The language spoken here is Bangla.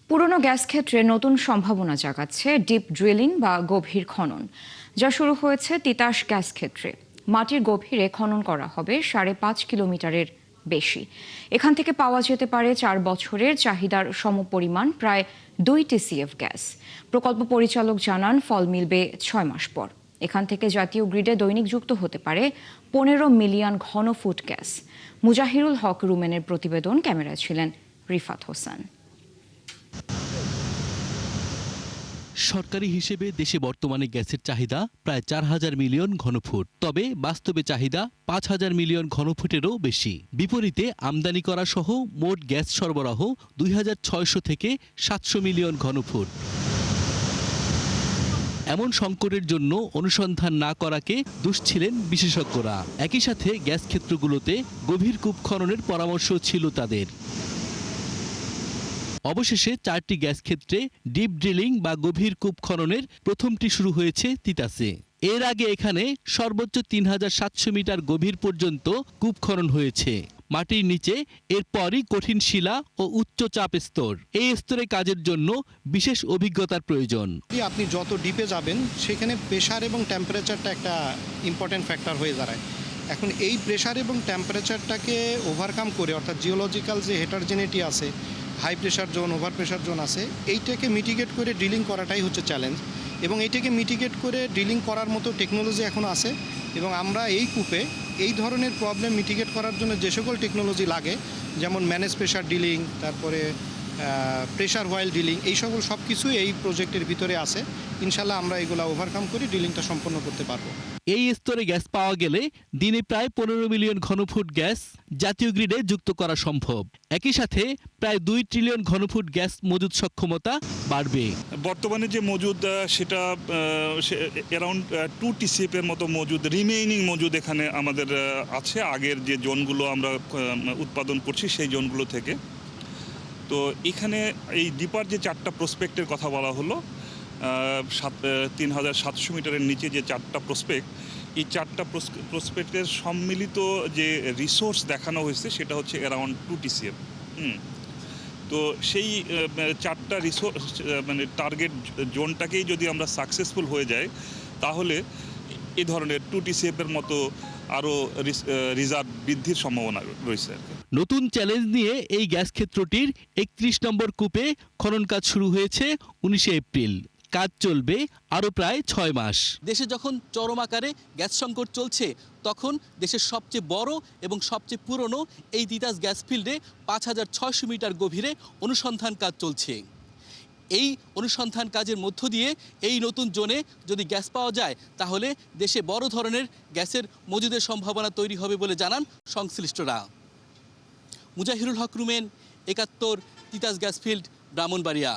পুরনো গ্যাস ক্ষেত্রে নতুন সম্ভাবনা জাগাচ্ছে ডিপ ড্রিলিং বা গভীর খনন, যা শুরু হয়েছে তিতাস গ্যাস ক্ষেত্রে। মাটির গভীরে খনন করা হবে 5.5 কিলোমিটারের বেশি। এখান থেকে পাওয়া যেতে পারে 4 বছরের চাহিদার সমপরিমাণ প্রায় 2 TCF গ্যাস। প্রকল্প পরিচালক জানান, ফল মিলবে 6 মাস পর। এখান থেকে জাতীয় গ্রিডে দৈনিক যুক্ত হতে পারে 15 মিলিয়ন ঘনফুট গ্যাস। মুজাহিরুল হক রুমেনের প্রতিবেদন, ক্যামেরায় ছিলেন রিফাত হোসেন। সরকারি হিসেবে দেশে বর্তমানে গ্যাসের চাহিদা প্রায় 4,000 মিলিয়ন ঘনফুট, তবে বাস্তবে চাহিদা 5,000 মিলিয়ন ঘনফুটেরও বেশি। বিপরীতে আমদানি করা সহ মোট গ্যাস সরবরাহ 2,600 থেকে 700 মিলিয়ন ঘনফুট। এমন সংকটের জন্য অনুসন্ধান না করাকে দুষছিলেন বিশেষজ্ঞরা। একই সাথে গ্যাস ক্ষেত্রগুলোতে গভীর কূপ খননের পরামর্শ ছিল তাদের। অবশেষে 4টি গ্যাস ক্ষেত্রে ডিপ ড্রিলিং বা গভীর কূপ খননের প্রথমটি শুরু হয়েছে তিতাসে। এর আগে এখানে সর্বোচ্চ 3,700 মিটার গভীর পর্যন্ত কূপ খনন হয়েছে। মাটির নিচে এরপরই কঠিন শিলা ও উচ্চ চাপ স্তর। এই স্তরে কাজের জন্য বিশেষ অভিজ্ঞতার প্রয়োজন। আপনি যত ডিপে যাবেন সেখানে প্রেশার এবং টেম্পারেচারটা একটা ইম্পর্টেন্ট ফ্যাক্টর হয়ে দাঁড়ায়। এখন এই প্রেশার এবং টেম্পারেচারটাকে ওভারকাম করে, অর্থাৎ জিওলজিক্যাল যে হেটারজেনিটি আছে, high pressure zone, over pressure zone আছে, এইটাকে মিটিগেট করে ড্রিলিং করাটাই হচ্ছে চ্যালেঞ্জ। এবং এইটাকে মিটিগেট করে ড্রিলিং করার মতো টেকনোলজি এখন আছে, এবং আমরা এই কূপে এই ধরনের প্রবলেম মিটিগেট করার জন্য যে সকল টেকনোলজি লাগে, যেমন ম্যানেজ প্রেশার ড্রিলিং, তারপরে প্রেশার হোয়াইল ড্রিলিং, এই সকল সব কিছুই এই প্রজেক্টের ভিতরে আছে। ইনশাল্লাহ আমরা এগুলো ওভারকাম করে ড্রিলিংটা সম্পন্ন করতে পারবো। এই স্তরে গ্যাস পাওয়া গেলে দিনে প্রায় 15 মিলিয়ন ঘনফুট গ্যাস জাতীয় গ্রিডে যুক্ত করা সম্ভব। একই সাথে প্রায় 2 ট্রিলিয়ন ঘনফুট গ্যাস মজুদ সক্ষমতা বাড়বে। বর্তমানে যে মজুদ সেটা অ্যারাউন্ড 2 TCF এর মতো মজুদ, রিমেইনিং মজুদ এখানে আমাদের আছে আগের যে জোনগুলো আমরা উৎপাদন করছি সেই জোনগুলো থেকে। তো এখানে এই ডিপার যে 4টা প্রসপেক্টের কথা বলা হলো, 3,700 মিটারের নিচে যে 4টা প্রসপেক্ট, এই 4টা প্রসপেক্টের সম্মিলিত যে রিসোর্স দেখানো হয়েছে সেটা হচ্ছে অ্যারাউন্ড 2 TCF। তো সেই 4টা রিসোর্স মানে টার্গেট জোনটাকেই যদি আমরা সাকসেসফুল হয়ে যাই, তাহলে এই ধরনের 2 TCF এর মতো আরও রিজার্ভ বৃদ্ধির সম্ভাবনা রয়েছে। নতুন চ্যালেঞ্জ নিয়ে এই গ্যাস ক্ষেত্রটির 31 নম্বর কূপে খনন কাজ শুরু হয়েছে 19 এপ্রিল। কাজ চলবে আরও প্রায় 6 মাস। দেশে যখন চরম আকারে গ্যাস সংকট চলছে, তখন দেশের সবচেয়ে বড় এবং সবচেয়ে পুরনো এই তিতাস গ্যাস ফিল্ডে 5,600 মিটার গভীরে অনুসন্ধান কাজ চলছে। এই অনুসন্ধান কাজের মধ্য দিয়ে এই নতুন জোনে যদি গ্যাস পাওয়া যায়, তাহলে দেশে বড় ধরনের গ্যাসের মজুদের সম্ভাবনা তৈরি হবে বলে জানান সংশ্লিষ্টরা। Mujahirul Haque Rumen, 71, Titas gas field, Brahmanbaria.